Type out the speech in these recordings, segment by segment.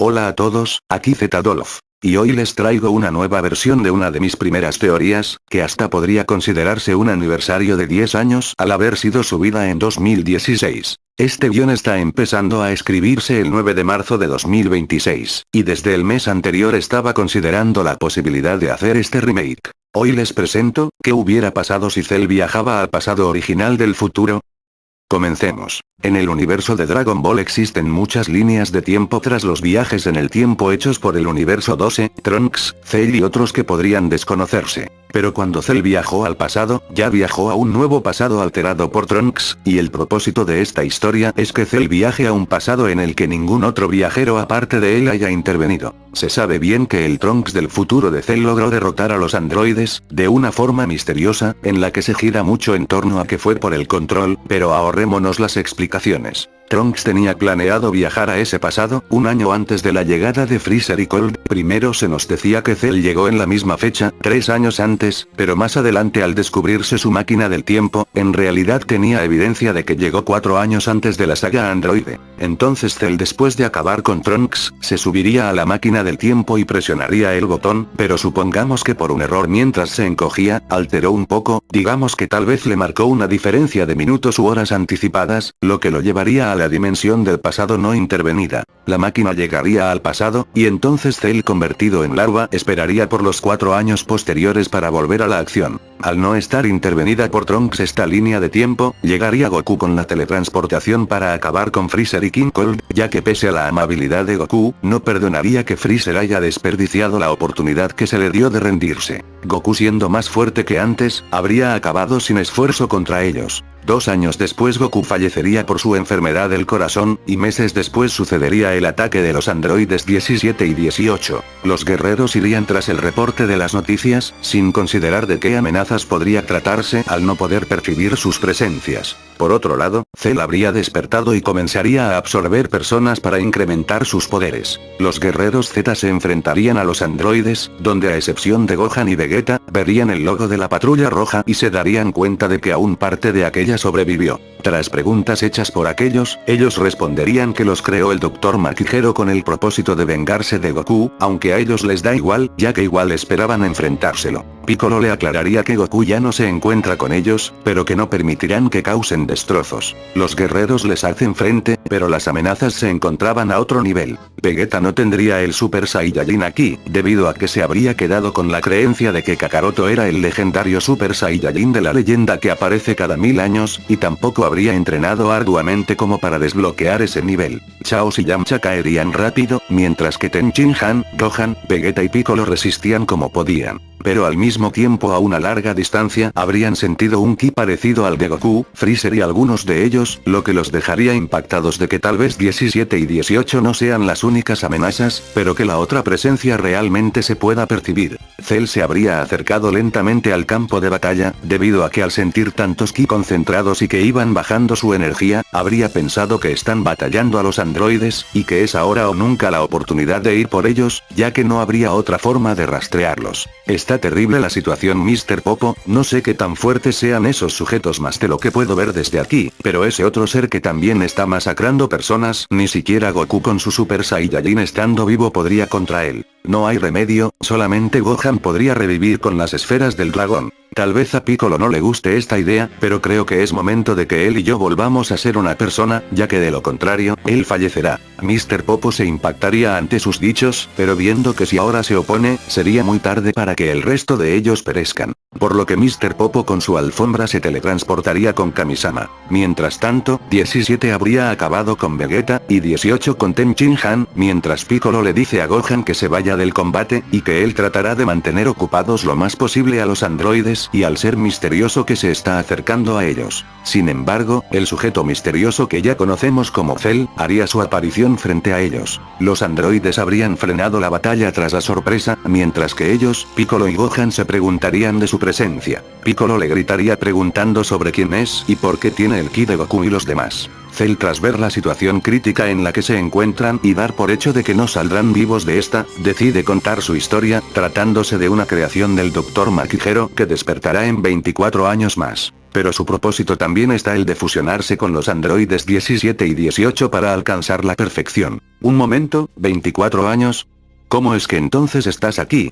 Hola a todos, aquí Z-Dolph. Y hoy les traigo una nueva versión de una de mis primeras teorías, que hasta podría considerarse un aniversario de 10 años al haber sido subida en 2016. Este guión está empezando a escribirse el 9 de marzo de 2026, y desde el mes anterior estaba considerando la posibilidad de hacer este remake. Hoy les presento, ¿qué hubiera pasado si Cell viajaba al pasado original del futuro? Comencemos. En el universo de Dragon Ball existen muchas líneas de tiempo tras los viajes en el tiempo hechos por el universo 12, Trunks, Cell y otros que podrían desconocerse. Pero cuando Cell viajó al pasado, ya viajó a un nuevo pasado alterado por Trunks, y el propósito de esta historia es que Cell viaje a un pasado en el que ningún otro viajero aparte de él haya intervenido. Se sabe bien que el Trunks del futuro de Cell logró derrotar a los androides, de una forma misteriosa, en la que se gira mucho en torno a que fue por el control, pero ahorrémonos las explicaciones. Trunks tenía planeado viajar a ese pasado, un año antes de la llegada de Freezer y Cold. Primero se nos decía que Cell llegó en la misma fecha, 3 años antes, pero más adelante al descubrirse su máquina del tiempo, en realidad tenía evidencia de que llegó 4 años antes de la saga androide. Entonces Cell, después de acabar con Trunks, se subiría a la máquina del tiempo y presionaría el botón, pero supongamos que por un error mientras se encogía, alteró un poco, digamos que tal vez le marcó una diferencia de minutos u horas anticipadas, lo que lo llevaría a la dimensión del pasado no intervenida. La máquina llegaría al pasado, y entonces Cell, convertido en larva, esperaría por los 4 años posteriores para volver a la acción. Al no estar intervenida por Trunks esta línea de tiempo, llegaría Goku con la teletransportación para acabar con Freezer y King Cold, ya que pese a la amabilidad de Goku, no perdonaría que Freezer haya desperdiciado la oportunidad que se le dio de rendirse. Goku, siendo más fuerte que antes, habría acabado sin esfuerzo contra ellos. 2 años después Goku fallecería por su enfermedad del corazón, y meses después sucedería el ataque de los androides 17 y 18. Los guerreros irían tras el reporte de las noticias, sin considerar de qué amenazas podría tratarse al no poder percibir sus presencias. Por otro lado, Cell habría despertado y comenzaría a absorber personas para incrementar sus poderes. Los guerreros Z se enfrentarían a los androides, donde a excepción de Gohan y Vegeta, verían el logo de la Patrulla Roja y se darían cuenta de que aún parte de aquella sobrevivió. Tras preguntas hechas por aquellos, ellos responderían que los creó el Dr. Makihiro con el propósito de vengarse de Goku, aunque a ellos les da igual, ya que igual esperaban enfrentárselo. Piccolo le aclararía que Goku ya no se encuentra con ellos, pero que no permitirán que causen destrozos. Los guerreros les hacen frente, pero las amenazas se encontraban a otro nivel. Vegeta no tendría el Super Saiyajin aquí, debido a que se habría quedado con la creencia de que Kakaroto era el legendario Super Saiyajin de la leyenda que aparece cada 1000 años, y tampoco habría entrenado arduamente como para desbloquear ese nivel. Chaos y Yamcha caerían rápido, mientras que Tenshinhan, Gohan, Vegeta y Piccolo resistían como podían. Pero al mismo tiempo a una larga distancia habrían sentido un ki parecido al de Goku, Freezer y algunos de ellos, lo que los dejaría impactados de que tal vez 17 y 18 no sean las únicas amenazas, pero que la otra presencia realmente se pueda percibir. Cell se habría acercado lentamente al campo de batalla, debido a que al sentir tantos ki concentrados y que iban bajando su energía, habría pensado que están batallando a los androides, y que es ahora o nunca la oportunidad de ir por ellos, ya que no habría otra forma de rastrearlos. Está terrible la situación, Mr. Popo, no sé qué tan fuertes sean esos sujetos más de lo que puedo ver desde aquí, pero ese otro ser que también está masacrando personas, ni siquiera Goku con su Super Saiyajin estando vivo podría contra él. No hay remedio, solamente Gohan podría revivir con las esferas del dragón. Tal vez a Piccolo no le guste esta idea, pero creo que es momento de que él y yo volvamos a ser una persona, ya que de lo contrario, él fallecerá. Mr. Popo se impactaría ante sus dichos, pero viendo que si ahora se opone, sería muy tarde para que el resto de ellos perezcan. Por lo que Mr. Popo con su alfombra se teletransportaría con Kamisama. Mientras tanto, 17 habría acabado con Vegeta, y 18 con Tenshinhan, mientras Piccolo le dice a Gohan que se vaya del combate, y que él tratará de mantener ocupados lo más posible a los androides, y al ser misterioso que se está acercando a ellos. Sin embargo, el sujeto misterioso que ya conocemos como Cell, haría su aparición frente a ellos. Los androides habrían frenado la batalla tras la sorpresa, mientras que ellos, Piccolo y Gohan se preguntarían de su presencia. Piccolo le gritaría preguntando sobre quién es y por qué tiene el ki de Goku y los demás. Cell, tras ver la situación crítica en la que se encuentran y dar por hecho de que no saldrán vivos de esta, decide contar su historia, tratándose de una creación del Dr. Makihiro que despertará en 24 años más. Pero su propósito también está el de fusionarse con los androides 17 y 18 para alcanzar la perfección. Un momento, ¿24 años? ¿Cómo es que entonces estás aquí?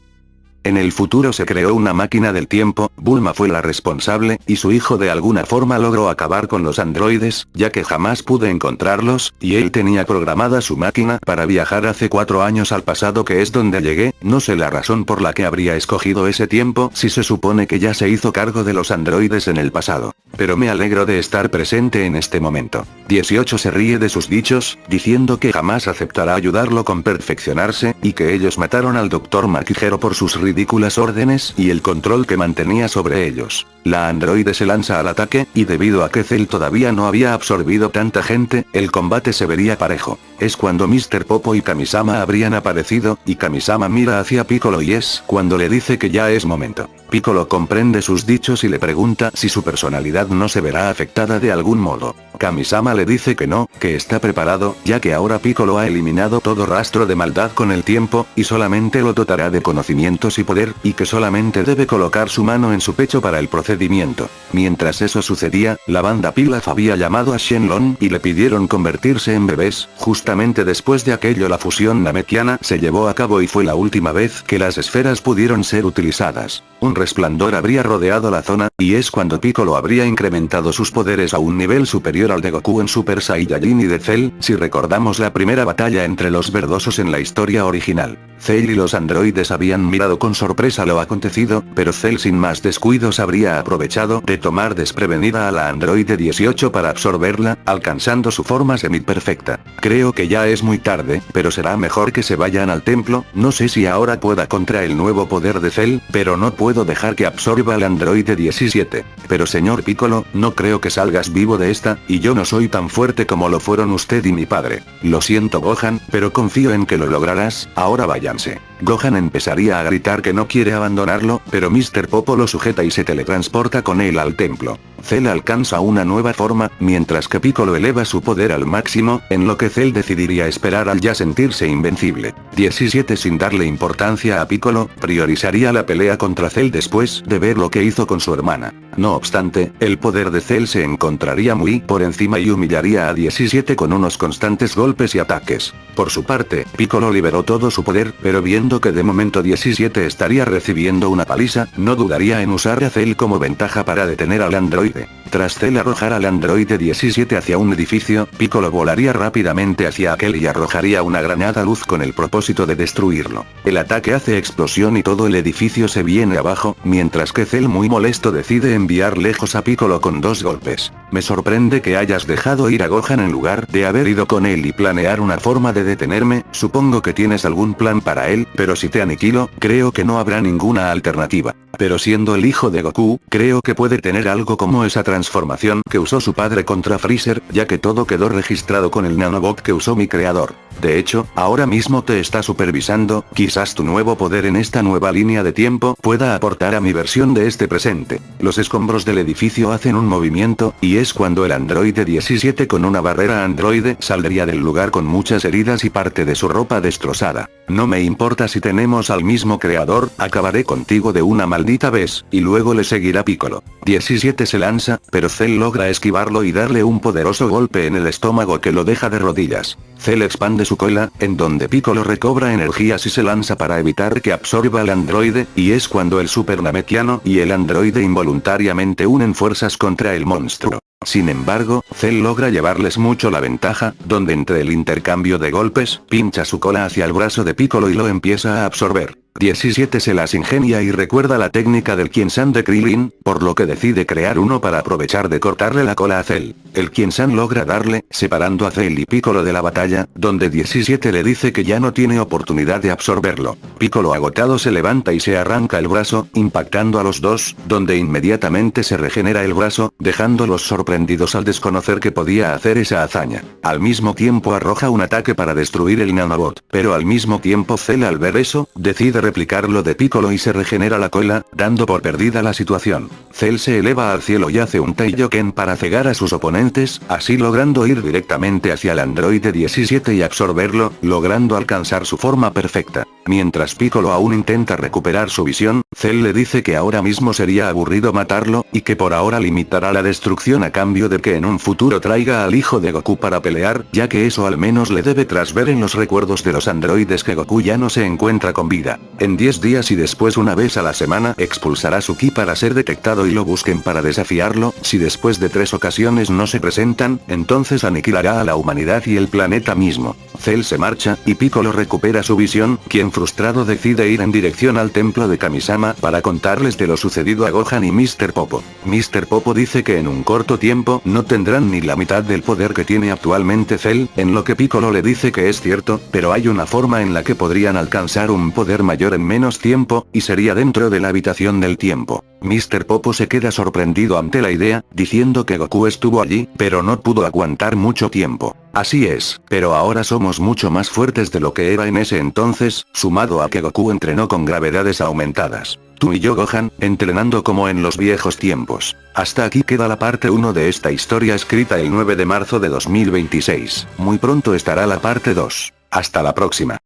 En el futuro se creó una máquina del tiempo, Bulma fue la responsable, y su hijo de alguna forma logró acabar con los androides, ya que jamás pude encontrarlos, y él tenía programada su máquina para viajar hace 4 años al pasado, que es donde llegué. No sé la razón por la que habría escogido ese tiempo si se supone que ya se hizo cargo de los androides en el pasado. Pero me alegro de estar presente en este momento. 18 se ríe de sus dichos, diciendo que jamás aceptará ayudarlo con perfeccionarse, y que ellos mataron al Dr. Makihiro por sus ridículas órdenes y el control que mantenía sobre ellos. La androide se lanza al ataque, y debido a que Cell todavía no había absorbido tanta gente, el combate se vería parejo. Es cuando Mr. Popo y Kamisama habrían aparecido, y Kamisama mira hacia Piccolo y es cuando le dice que ya es momento. Piccolo comprende sus dichos y le pregunta si su personalidad no se verá afectada de algún modo. Kamisama le dice que no, que está preparado, ya que ahora Piccolo ha eliminado todo rastro de maldad con el tiempo, y solamente lo dotará de conocimientos y poder, y que solamente debe colocar su mano en su pecho para el procedimiento. Mientras eso sucedía, la banda Pilaf había llamado a Shenlong y le pidieron convertirse en bebés. Justamente después de aquello la fusión namekiana se llevó a cabo y fue la última vez que las esferas pudieron ser utilizadas. Un resplandor habría rodeado la zona, y es cuando Piccolo habría incrementado sus poderes a un nivel superior al de Goku en Super Saiyajin y de Cell, si recordamos la primera batalla entre los verdosos en la historia original. Cell y los androides habían mirado con sorpresa lo acontecido, pero Cell sin más descuidos habría aprovechado de tomar desprevenida a la androide 18 para absorberla, alcanzando su forma semiperfecta. Creo que ya es muy tarde, pero será mejor que se vayan al templo. No sé si ahora pueda contra el nuevo poder de Cell, pero no puedo dejar que absorba al androide 17. Pero señor Piccolo, no creo que salgas vivo de esta, y yo no soy tan fuerte como lo fueron usted y mi padre. Lo siento Gohan, pero confío en que lo lograrás. Ahora váyanse. Gohan empezaría a gritar que no quiere abandonarlo, pero Mr. Popo lo sujeta y se teletransporta con él al templo. Cell alcanza una nueva forma, mientras que Piccolo eleva su poder al máximo, en lo que Cell decidiría esperar al ya sentirse invencible. 17 sin darle importancia a Piccolo, priorizaría la pelea contra Cell después de ver lo que hizo con su hermana. No obstante, el poder de Cell se encontraría muy por encima y humillaría a 17 con unos constantes golpes y ataques. Por su parte, Piccolo liberó todo su poder, pero viendo que de momento 17 estaría recibiendo una paliza, no dudaría en usar a Cell como ventaja para detener al androide. Tras Cell arrojar al androide 17 hacia un edificio, Piccolo volaría rápidamente hacia aquel y arrojaría una granada luz con el propósito de destruirlo. El ataque hace explosión y todo el edificio se viene abajo, mientras que Cell muy molesto decide enviar lejos a Piccolo con 2 golpes. Me sorprende que hayas dejado ir a Gohan en lugar de haber ido con él y planear una forma de detenerme. Supongo que tienes algún plan para él, pero si te aniquilo, creo que no habrá ninguna alternativa. Pero siendo el hijo de Goku, creo que puede tener algo como esa transformación que usó su padre contra Freezer, ya que todo quedó registrado con el nanobot que usó mi creador. De hecho, ahora mismo te está supervisando, quizás tu nuevo poder en esta nueva línea de tiempo pueda aportar a mi versión de este presente. Los escombros del edificio hacen un movimiento, y es cuando el androide 17 con una barrera androide saldría del lugar con muchas heridas y parte de su ropa destrozada. No me importa si tenemos al mismo creador, acabaré contigo de una maldita vez, y luego le seguirá Piccolo. 17 se lanza, pero Cell logra esquivarlo y darle un poderoso golpe en el estómago que lo deja de rodillas. Cell expande su cola, en donde Piccolo recobra energías y se lanza para evitar que absorba al androide, y es cuando el Super Namekiano y el androide involuntariamente unen fuerzas contra el monstruo. Sin embargo, Cell logra llevarles mucho la ventaja, donde entre el intercambio de golpes, pincha su cola hacia el brazo de Piccolo y lo empieza a absorber. 17 se las ingenia y recuerda la técnica del Kien-san de Krillin, por lo que decide crear uno para aprovechar de cortarle la cola a Cell. El Kien-san logra darle, separando a Cell y Piccolo de la batalla, donde 17 le dice que ya no tiene oportunidad de absorberlo. Piccolo agotado se levanta y se arranca el brazo, impactando a los dos, donde inmediatamente se regenera el brazo, dejándolos sorprendidos al desconocer que podía hacer esa hazaña. Al mismo tiempo arroja un ataque para destruir el nanobot, pero al mismo tiempo Cell al ver eso, decide replicar lo de Piccolo y se regenera la cola, dando por perdida la situación. Cell se eleva al cielo y hace un Taiyoken para cegar a sus oponentes, así logrando ir directamente hacia el androide 17 y absorberlo, logrando alcanzar su forma perfecta. Mientras Piccolo aún intenta recuperar su visión, Cell le dice que ahora mismo sería aburrido matarlo, y que por ahora limitará la destrucción a cambio de que en un futuro traiga al hijo de Goku para pelear, ya que eso al menos le debe tras ver en los recuerdos de los androides que Goku ya no se encuentra con vida. En 10 días y después una vez a la semana expulsará su ki para ser detectado y lo busquen para desafiarlo, si después de 3 ocasiones no se presentan, entonces aniquilará a la humanidad y el planeta mismo. Cell se marcha, y Piccolo recupera su visión, quien frustrado decide ir en dirección al templo de Kamisama para contarles de lo sucedido a Gohan y Mr. Popo. Mr. Popo dice que en un corto tiempo no tendrán ni la mitad del poder que tiene actualmente Cell, en lo que Piccolo le dice que es cierto, pero hay una forma en la que podrían alcanzar un poder mayor en menos tiempo, y sería dentro de la habitación del tiempo. Mr. Popo se queda sorprendido ante la idea, diciendo que Goku estuvo allí, pero no pudo aguantar mucho tiempo. Así es, pero ahora somos mucho más fuertes de lo que era en ese entonces, sumado a que Goku entrenó con gravedades aumentadas. Tú y yo Gohan, entrenando como en los viejos tiempos. Hasta aquí queda la parte 1 de esta historia escrita el 9 de marzo de 2026. Muy pronto estará la parte 2. Hasta la próxima.